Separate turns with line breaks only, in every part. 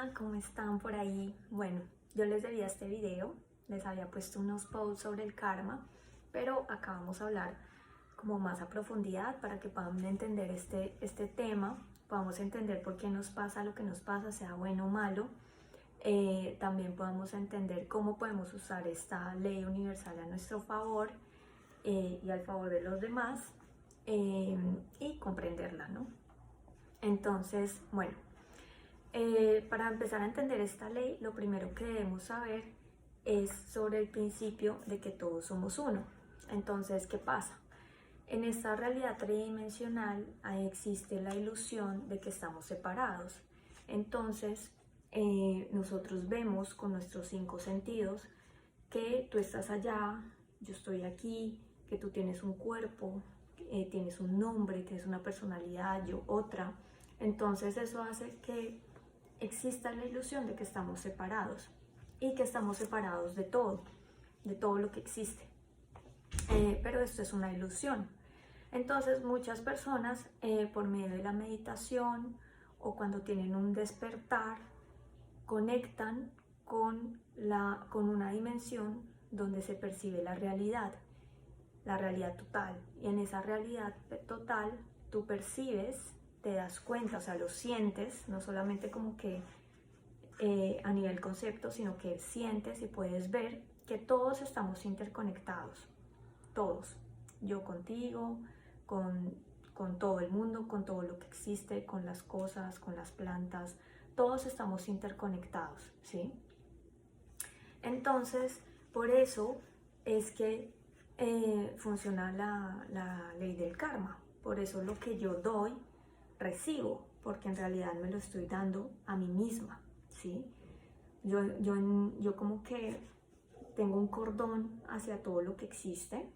Hola, ¿cómo están por ahí? Bueno, yo les debía este video, les había puesto unos posts sobre el karma, pero acá vamos a hablar como más a profundidad para que puedan entender este tema, podamos entender por qué nos pasa lo que nos pasa, sea bueno o malo. También podamos entender cómo podemos usar esta ley universal a nuestro favor y al favor de los demás y comprenderla, ¿no? Entonces, bueno. Para empezar a entender esta ley, lo primero que debemos saber es sobre el principio de que todos somos uno. Entonces, ¿qué pasa? En esta realidad tridimensional existe la ilusión de que estamos separados. Entonces, nosotros vemos con nuestros 5 sentidos que tú estás allá, yo estoy aquí, que tú tienes un cuerpo, tienes un nombre, tienes una personalidad, yo otra. Entonces eso hace que exista la ilusión de que estamos separados y que estamos separados de todo lo que existe. Pero esto es una ilusión. Entonces muchas personas por medio de la meditación o cuando tienen un despertar conectan con una dimensión donde se percibe la realidad total. Y en esa realidad total tú percibes, te das cuenta, o sea, lo sientes, no solamente como que a nivel concepto, sino que sientes y puedes ver que todos estamos interconectados, todos, yo contigo, con todo el mundo, con todo lo que existe, con las cosas, con las plantas, todos estamos interconectados, ¿sí? Entonces, por eso es que funciona la ley del karma. Por eso lo que yo doy, recibo, porque en realidad me lo estoy dando a mí misma, ¿sí? Yo como que tengo un cordón hacia todo lo que existe.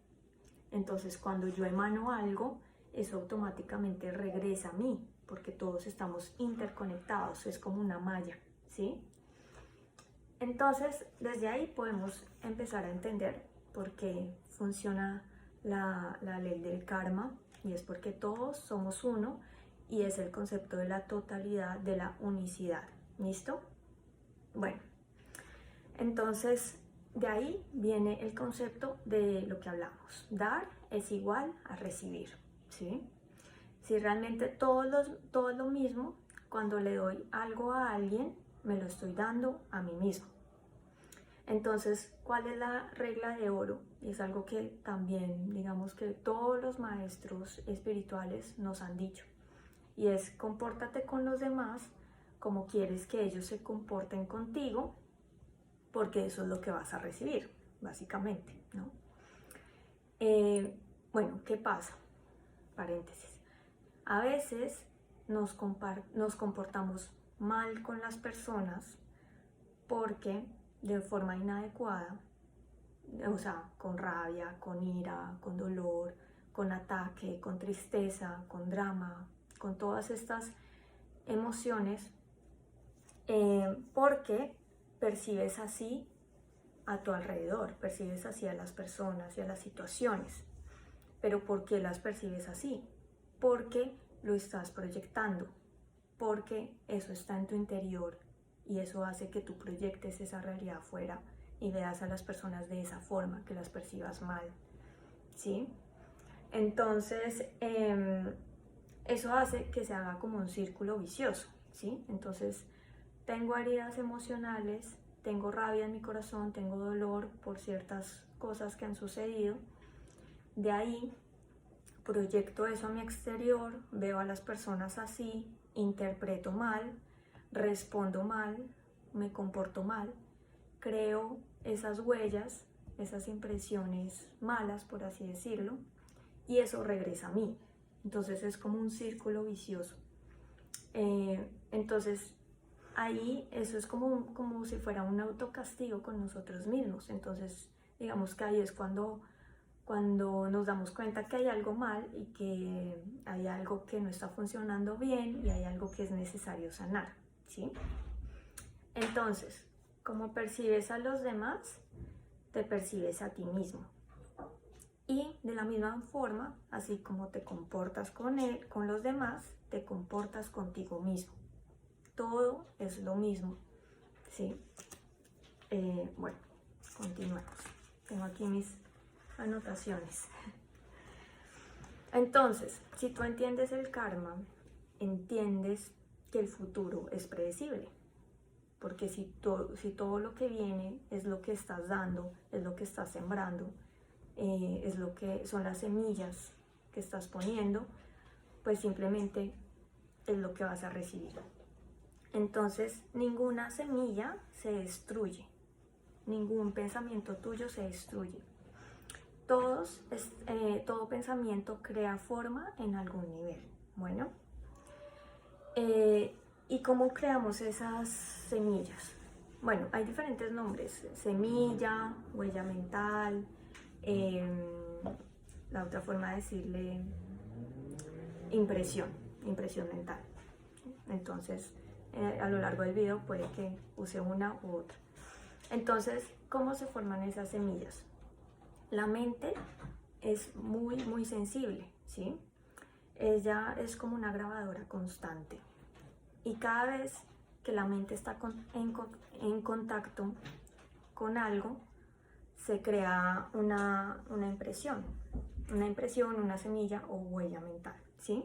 Entonces, cuando yo emano algo, eso automáticamente regresa a mí, porque todos estamos interconectados, es como una malla, ¿sí? Entonces, desde ahí podemos empezar a entender por qué funciona la ley del karma, y es porque todos somos uno y es el concepto de la totalidad, de la unicidad. ¿Listo? Bueno, entonces de ahí viene el concepto de lo que hablamos. Dar es igual a recibir, ¿sí? Si realmente todo es lo mismo, cuando le doy algo a alguien, me lo estoy dando a mí mismo. Entonces, ¿cuál es la regla de oro? Y es algo que también, digamos que todos los maestros espirituales nos han dicho. Y es, compórtate con los demás como quieres que ellos se comporten contigo, porque eso es lo que vas a recibir, básicamente, ¿no? Bueno, ¿qué pasa? Paréntesis. A veces nos comportamos mal con las personas porque de forma inadecuada, o sea, con rabia, con ira, con dolor, con ataque, con tristeza, con drama, con todas estas emociones, porque percibes así a tu alrededor, percibes así a las personas y a las situaciones. Pero ¿por qué las percibes así? Porque lo estás proyectando, porque eso está en tu interior y eso hace que tú proyectes esa realidad afuera y veas a las personas de esa forma, que las percibas mal, ¿sí? Entonces, eso hace que se haga como un círculo vicioso, ¿sí? Entonces, tengo heridas emocionales, tengo rabia en mi corazón, tengo dolor por ciertas cosas que han sucedido. De ahí proyecto eso a mi exterior, veo a las personas así, interpreto mal, respondo mal, me comporto mal, creo esas huellas, esas impresiones malas, por así decirlo, y eso regresa a mí. Entonces es como un círculo vicioso. Entonces ahí eso es como si fuera un autocastigo con nosotros mismos. Entonces digamos que ahí es cuando nos damos cuenta que hay algo mal y que hay algo que no está funcionando bien y hay algo que es necesario sanar, ¿sí? Entonces, como percibes a los demás, te percibes a ti mismo. Y de la misma forma, así como te comportas con los demás, te comportas contigo mismo. todo es lo mismo, ¿sí? Bueno, continuamos. Tengo aquí mis anotaciones. Entonces, si tú entiendes el karma, entiendes que el futuro es predecible. Porque si todo lo que viene es lo que estás dando, es lo que estás sembrando, es lo que son las semillas que estás poniendo, pues simplemente es lo que vas a recibir. Entonces, ninguna semilla se destruye, ningún pensamiento tuyo se destruye. Todo pensamiento crea forma en algún nivel. Bueno, ¿y cómo creamos esas semillas? Bueno, hay diferentes nombres: semilla, huella mental, la otra forma de decirle impresión mental. Entonces, a lo largo del video puede que use una u otra. Entonces, ¿cómo se forman esas semillas? La mente es muy sensible, ¿sí? Ella es como una grabadora constante. Y cada vez que la mente está en contacto con algo, se crea una impresión, una semilla o huella mental, ¿sí?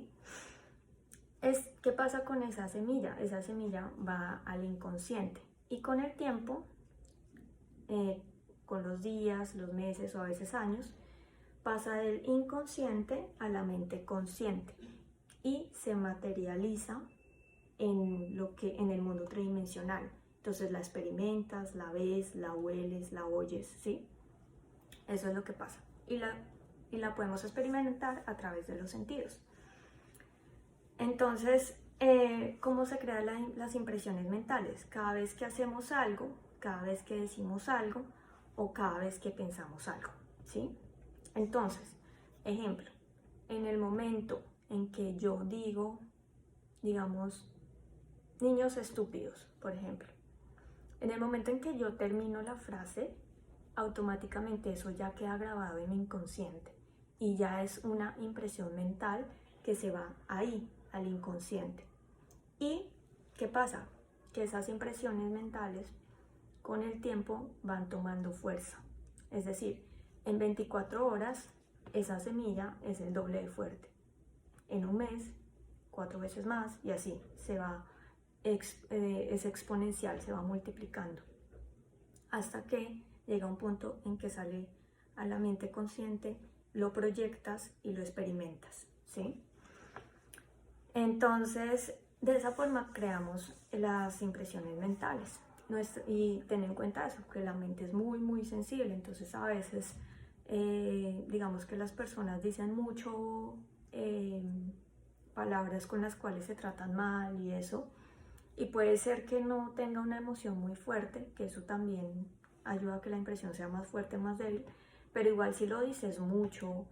¿Qué pasa con esa semilla? Esa semilla va al inconsciente y con el tiempo, con los días, los meses o a veces años, pasa del inconsciente a la mente consciente y se materializa en el mundo tridimensional. Entonces la experimentas, la ves, la hueles, la oyes, ¿sí? Eso es lo que pasa. Y la podemos experimentar a través de los sentidos. Entonces, ¿cómo se crean las impresiones mentales? Cada vez que hacemos algo, cada vez que decimos algo o cada vez que pensamos algo, ¿sí? Entonces, ejemplo, en el momento en que yo digo, digamos, niños estúpidos, por ejemplo, en el momento en que yo termino la frase, automáticamente eso ya queda grabado en mi inconsciente y ya es una impresión mental que se va ahí, al inconsciente. ¿Y qué pasa? Que esas impresiones mentales con el tiempo van tomando fuerza. Es decir, en 24 horas esa semilla es el doble de fuerte. En un mes, 4 veces más y así se va, es exponencial, se va multiplicando. Hasta que llega un punto en que sale a la mente consciente, lo proyectas y lo experimentas, ¿sí? Entonces, de esa forma creamos las impresiones mentales. Y ten en cuenta eso, que la mente es muy sensible. Entonces, a veces, digamos que las personas dicen mucho palabras con las cuales se tratan mal y eso. Y puede ser que no tenga una emoción muy fuerte, que eso también ayuda a que la impresión sea más fuerte, más débil. Pero igual si lo dices mucho,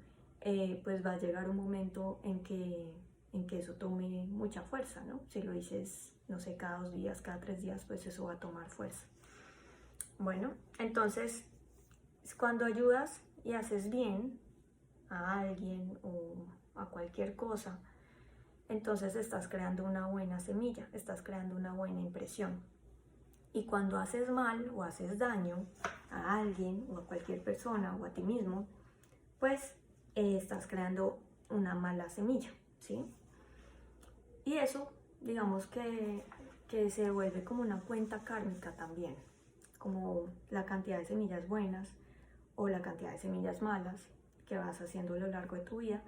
pues va a llegar un momento en que eso tome mucha fuerza, ¿no? Si lo dices, no sé, cada 2 días, cada 3 días, pues eso va a tomar fuerza. Bueno, entonces, cuando ayudas y haces bien a alguien o a cualquier cosa, entonces estás creando una buena semilla, estás creando una buena impresión. Y cuando haces mal o haces daño a alguien o a cualquier persona o a ti mismo, pues estás creando una mala semilla, ¿sí? Y eso, digamos que se vuelve como una cuenta kármica también, como la cantidad de semillas buenas o la cantidad de semillas malas que vas haciendo a lo largo de tu vida,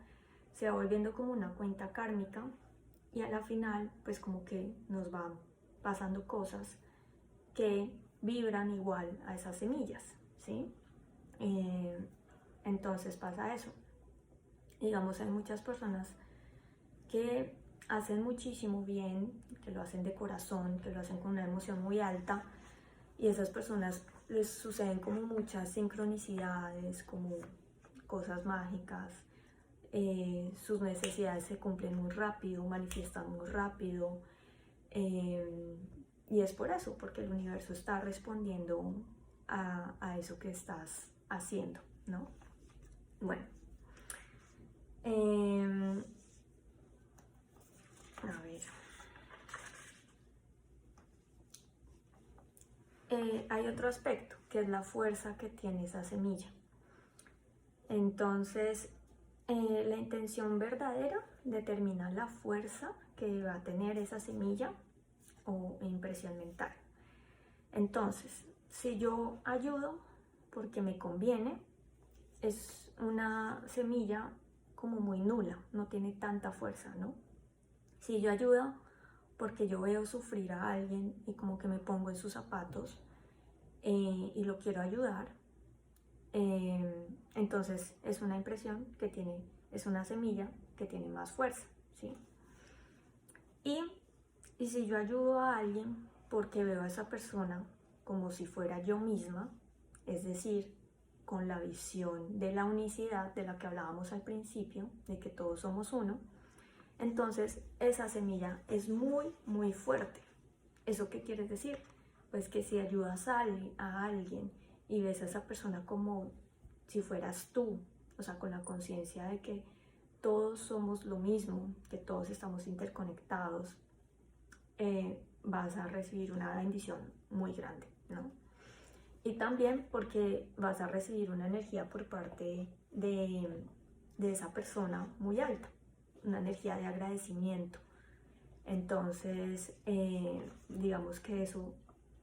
se va volviendo como una cuenta kármica y a la final, pues como que nos van pasando cosas que vibran igual a esas semillas, ¿sí? Entonces pasa eso. Digamos, hay muchas personas que hacen muchísimo bien, que lo hacen de corazón, que lo hacen con una emoción muy alta y a esas personas les suceden como muchas sincronicidades, como cosas mágicas, sus necesidades se cumplen muy rápido, manifiestan muy rápido, y es por eso, porque el universo está respondiendo a eso que estás haciendo, ¿no? Bueno, a ver, hay otro aspecto, que es la fuerza que tiene esa semilla. Entonces, la intención verdadera determina la fuerza que va a tener esa semilla o impresión mental. Entonces, si yo ayudo porque me conviene, es una semilla como muy nula, no tiene tanta fuerza, ¿no? Si yo ayudo porque yo veo sufrir a alguien y como que me pongo en sus zapatos y lo quiero ayudar, entonces es una impresión que tiene, es una semilla que tiene más fuerza, ¿sí? Y si yo ayudo a alguien porque veo a esa persona como si fuera yo misma, es decir, con la visión de la unicidad de la que hablábamos al principio, de que todos somos uno, entonces esa semilla es muy, muy fuerte. ¿Eso qué quiere decir? Pues que si ayudas a alguien y ves a esa persona como si fueras tú, o sea, con la conciencia de que todos somos lo mismo, que todos estamos interconectados, vas a recibir una bendición muy grande, ¿no? Y también porque vas a recibir una energía por parte de esa persona muy alta, una energía de agradecimiento. Entonces, digamos que eso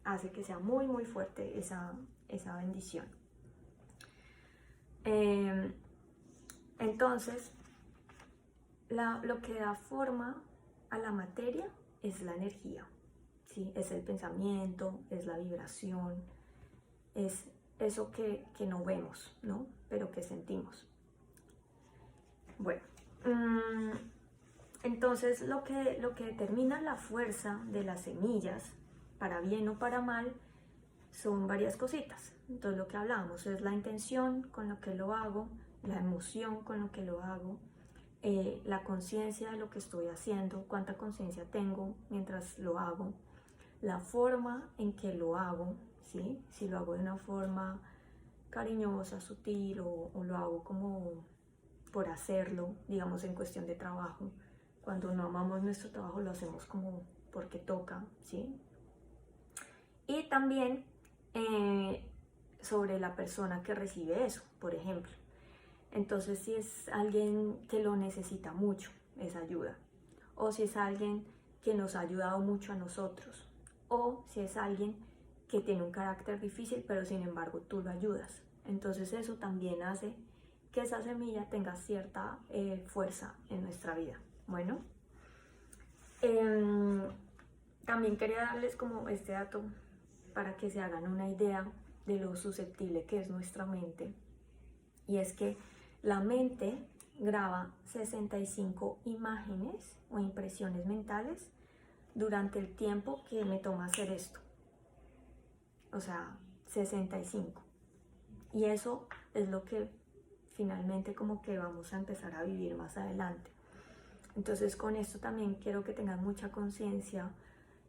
hace que sea muy, muy fuerte esa bendición. Entonces, lo que da forma a la materia es la energía, ¿sí? Es el pensamiento, es la vibración, es eso que no vemos, ¿no? Pero que sentimos. Bueno, entonces lo que determina la fuerza de las semillas, para bien o para mal, son varias cositas. Entonces lo que hablábamos es la intención con lo que lo hago, la emoción con lo que lo hago, la conciencia de lo que estoy haciendo, cuánta conciencia tengo mientras lo hago, la forma en que lo hago, ¿sí? Si lo hago de una forma cariñosa, sutil o lo hago como por hacerlo, digamos en cuestión de trabajo. Cuando no amamos nuestro trabajo lo hacemos como porque toca, ¿sí? Y también sobre la persona que recibe eso, por ejemplo. Entonces, si es alguien que lo necesita mucho, esa ayuda, o si es alguien que nos ha ayudado mucho a nosotros, o si es alguien que tiene un carácter difícil, pero sin embargo tú lo ayudas. Entonces eso también hace que esa semilla tenga cierta fuerza en nuestra vida. Bueno, también quería darles como este dato para que se hagan una idea de lo susceptible que es nuestra mente. Y es que la mente graba 65 imágenes o impresiones mentales durante el tiempo que me toma hacer esto. O sea, 65. Y eso es lo que finalmente como que vamos a empezar a vivir más adelante. Entonces con esto también quiero que tengan mucha conciencia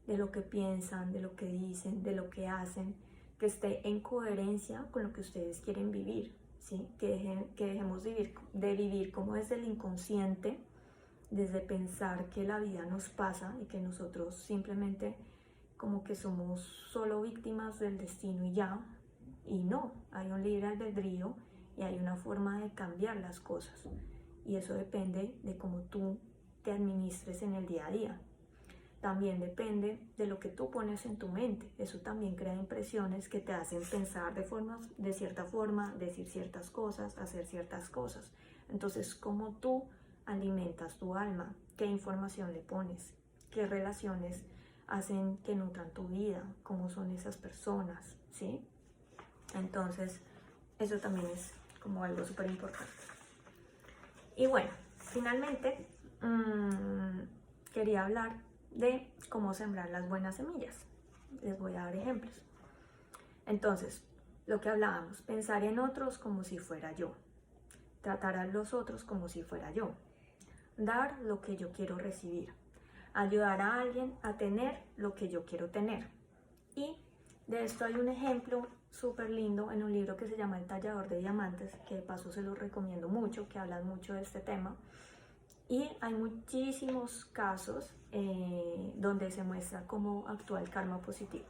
de lo que piensan, de lo que dicen, de lo que hacen, que esté en coherencia con lo que ustedes quieren vivir, ¿sí? Que dejemos de vivir como desde el inconsciente, desde pensar que la vida nos pasa y que nosotros simplemente como que somos solo víctimas del destino y ya. Y no, hay un libre albedrío y hay una forma de cambiar las cosas. Y eso depende de cómo tú te administres en el día a día. También depende de lo que tú pones en tu mente. Eso también crea impresiones que te hacen pensar de cierta forma, decir ciertas cosas, hacer ciertas cosas. Entonces, ¿cómo tú alimentas tu alma? ¿Qué información le pones? ¿Qué relaciones hacen que nutran tu vida? ¿Cómo son esas personas? ¿Sí? Entonces, eso también es como algo súper importante. Y bueno, finalmente, quería hablar de cómo sembrar las buenas semillas. Les voy a dar ejemplos. Entonces, lo que hablábamos, pensar en otros como si fuera yo, tratar a los otros como si fuera yo, dar lo que yo quiero recibir, ayudar a alguien a tener lo que yo quiero tener. Y de esto hay un ejemplo súper lindo en un libro que se llama El tallador de diamantes, que de paso se los recomiendo mucho, que hablan mucho de este tema. Y hay muchísimos casos donde se muestra cómo actúa el karma positivo.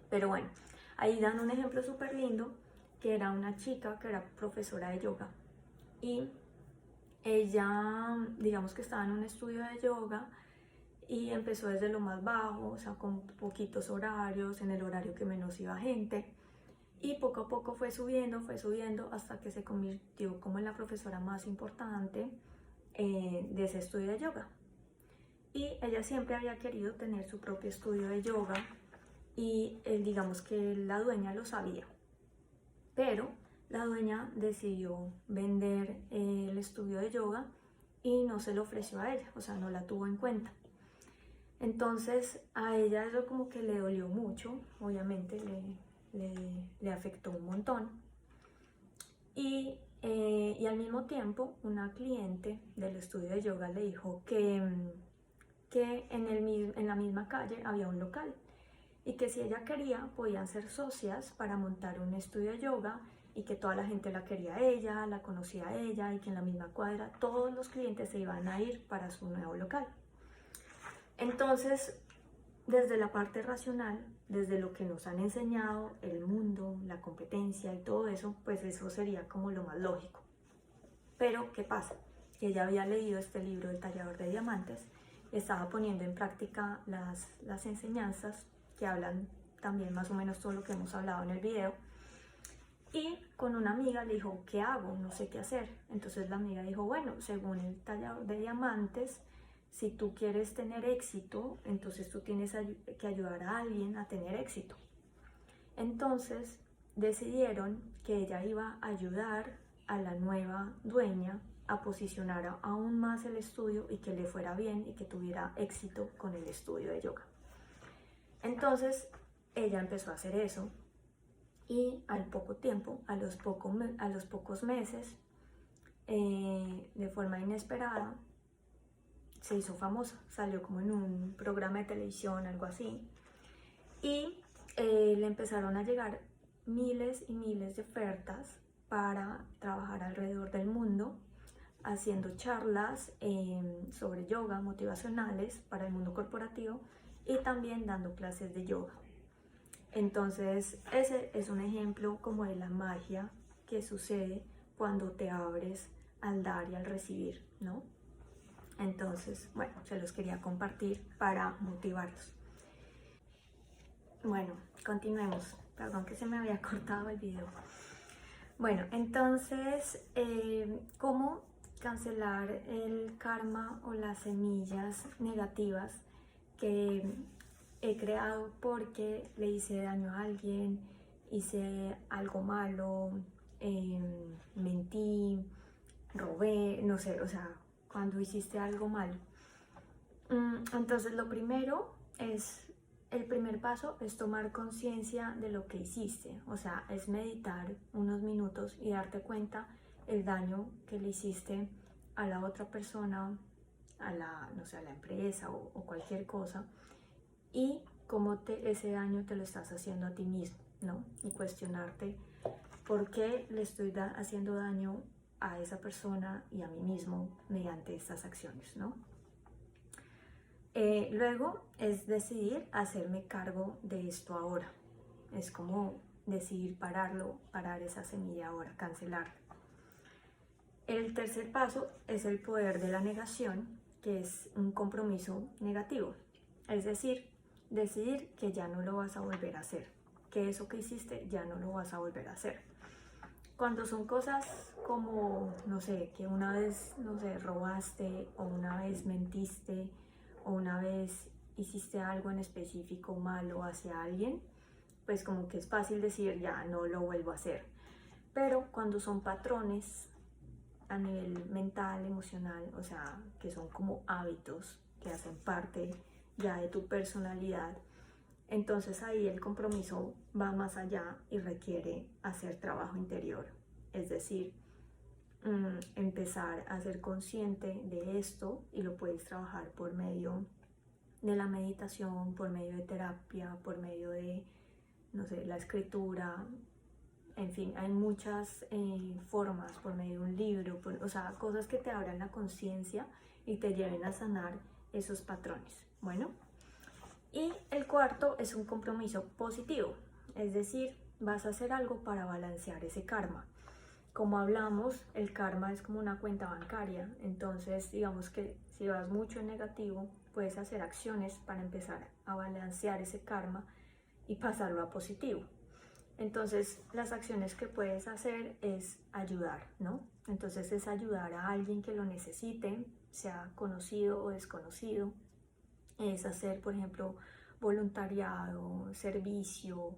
Pero bueno, ahí dan un ejemplo súper lindo, que era una chica que era profesora de yoga y ella, digamos que estaba en un estudio de yoga y empezó desde lo más bajo, o sea, con poquitos horarios, en el horario que menos iba gente, y poco a poco fue subiendo hasta que se convirtió como en la profesora más importante de ese estudio de yoga. Y ella siempre había querido tener su propio estudio de yoga y digamos que la dueña lo sabía, pero la dueña decidió vender el estudio de yoga y no se lo ofreció a ella, o sea, no la tuvo en cuenta. Entonces a ella eso como que le dolió mucho, obviamente le afectó un montón. Y al mismo tiempo una cliente del estudio de yoga le dijo que en la misma calle había un local y que si ella quería podían ser socias para montar un estudio de yoga y que toda la gente la quería a ella, la conocía a ella y que en la misma cuadra todos los clientes se iban a ir para su nuevo local. Entonces, desde la parte racional, desde lo que nos han enseñado el mundo, la competencia y todo eso, pues eso sería como lo más lógico. Pero, ¿qué pasa? Que ella había leído este libro, El tallador de diamantes, estaba poniendo en práctica las enseñanzas que hablan también más o menos todo lo que hemos hablado en el video. Y con una amiga le dijo, ¿qué hago? No sé qué hacer. Entonces la amiga dijo, bueno, según el tallador de diamantes, si tú quieres tener éxito, entonces tú tienes que ayudar a alguien a tener éxito. Entonces decidieron que ella iba a ayudar a la nueva dueña a posicionar aún más el estudio y que le fuera bien y que tuviera éxito con el estudio de yoga. Entonces ella empezó a hacer eso y al poco tiempo, a los pocos meses, de forma inesperada, se hizo famosa, salió como en un programa de televisión, algo así, y le empezaron a llegar miles y miles de ofertas para trabajar alrededor del mundo, haciendo charlas sobre yoga motivacionales para el mundo corporativo y también dando clases de yoga. Entonces, ese es un ejemplo como de la magia que sucede cuando te abres al dar y al recibir, ¿no? Entonces, bueno, se los quería compartir para motivarlos. Bueno, continuemos. Perdón que se me había cortado el video. Bueno, entonces, ¿cómo cancelar el karma o las semillas negativas que he creado porque le hice daño a alguien, hice algo malo, mentí, robé, no sé, o sea, cuando hiciste algo malo? Entonces lo primero es, el primer paso es tomar conciencia de lo que hiciste, o sea, es meditar unos minutos y darte cuenta el daño que le hiciste a la otra persona, no sé, a la empresa o cualquier cosa, y cómo ese daño te lo estás haciendo a ti mismo, ¿no? Y cuestionarte por qué le estoy haciendo daño a esa persona y a mí mismo mediante estas acciones, ¿no? Luego es decidir hacerme cargo de esto ahora. Es como decidir parar esa semilla ahora, cancelarla. El tercer paso es el poder de la negación, que es un compromiso negativo. Es decir, decidir que ya no lo vas a volver a hacer, que eso que hiciste ya no lo vas a volver a hacer. Cuando son cosas como, no sé, que una vez, no sé, robaste o una vez mentiste o una vez hiciste algo en específico malo hacia alguien, pues como que es fácil decir ya no lo vuelvo a hacer. Pero cuando son patrones a nivel mental, emocional, o sea, que son como hábitos que hacen parte ya de tu personalidad, entonces ahí el compromiso va más allá y requiere hacer trabajo interior, es decir, empezar a ser consciente de esto, y lo puedes trabajar por medio de la meditación, por medio de terapia, por medio de, no sé, la escritura, en fin, hay muchas formas, por medio de un libro, o sea, cosas que te abran la conciencia y te lleven a sanar esos patrones. Bueno, Y el cuarto es un compromiso positivo, es decir, vas a hacer algo para balancear ese karma. Como hablamos, el karma es como una cuenta bancaria, entonces digamos que si vas mucho en negativo, puedes hacer acciones para empezar a balancear ese karma y pasarlo a positivo. Entonces, las acciones que puedes hacer es ayudar, ¿no? Entonces es ayudar a alguien que lo necesite, sea conocido o desconocido. Es hacer, por ejemplo, voluntariado, servicio,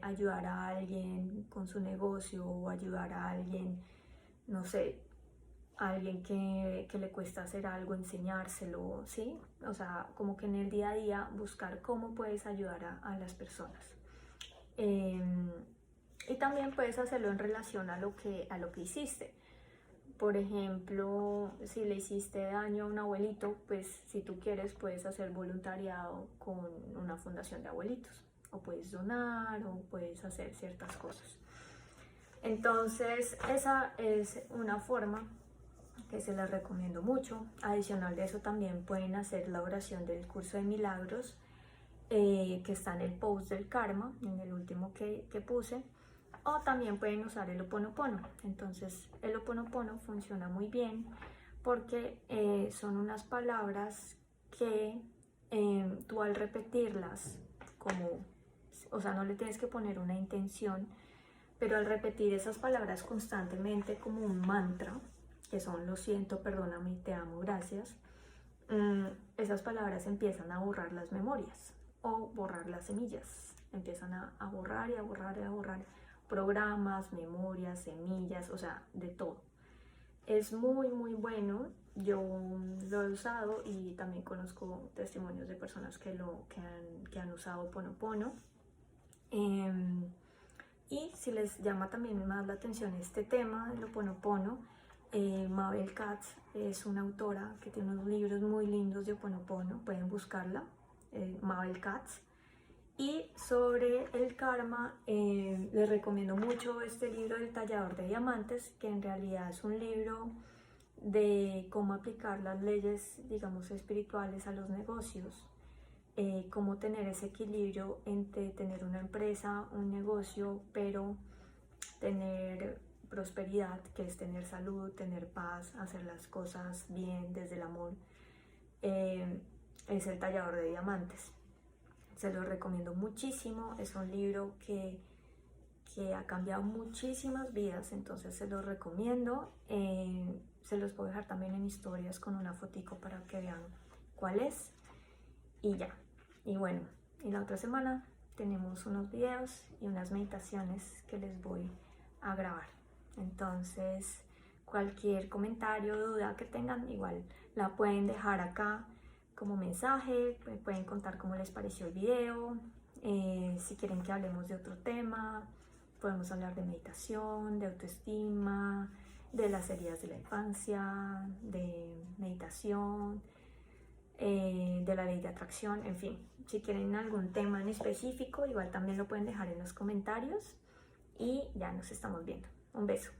ayudar a alguien con su negocio o ayudar a alguien, no sé, a alguien que le cuesta hacer algo, enseñárselo, ¿sí? O sea, como que en el día a día buscar cómo puedes ayudar a las personas. Y también puedes hacerlo en relación a lo que hiciste. Por ejemplo, si le hiciste daño a un abuelito, pues si tú quieres puedes hacer voluntariado con una fundación de abuelitos, o puedes donar, o puedes hacer ciertas cosas. Entonces, esa es una forma que se les recomiendo mucho. Adicional de eso, también pueden hacer la oración del curso de milagros, que está en el post del karma, en el último que puse. O también pueden usar el Ho'oponopono. Entonces el Ho'oponopono funciona muy bien porque son unas palabras que tú al repetirlas, como, o sea, no le tienes que poner una intención, pero al repetir esas palabras constantemente como un mantra, que son lo siento, perdóname, te amo, gracias, esas palabras empiezan a borrar las memorias o borrar las semillas. Empiezan a borrar y a borrar y a borrar programas, memorias, semillas, o sea, de todo. Es muy, muy bueno. Yo lo he usado y también conozco testimonios de personas que han usado Ho'oponopono. Y si les llama también más la atención este tema del Ho'oponopono, Mabel Katz es una autora que tiene unos libros muy lindos de Ho'oponopono, pueden buscarla, Mabel Katz. Y sobre el karma, les recomiendo mucho este libro del Tallador de Diamantes, que en realidad es un libro de cómo aplicar las leyes, digamos, espirituales a los negocios, cómo tener ese equilibrio entre tener una empresa, un negocio, pero tener prosperidad, que es tener salud, tener paz, hacer las cosas bien desde el amor. Es el Tallador de Diamantes. Se lo recomiendo muchísimo, es un libro que ha cambiado muchísimas vidas, entonces se los recomiendo. Se los puedo dejar también en historias con una fotico para que vean cuál es. Y ya, y bueno, y la otra semana tenemos unos videos y unas meditaciones que les voy a grabar. Entonces, cualquier comentario o duda que tengan, igual la pueden dejar acá como mensaje, pueden contar cómo les pareció el video, si quieren que hablemos de otro tema, podemos hablar de meditación, de autoestima, de las heridas de la infancia, de meditación, de la ley de atracción, en fin, si quieren algún tema en específico, igual también lo pueden dejar en los comentarios y ya nos estamos viendo. Un beso.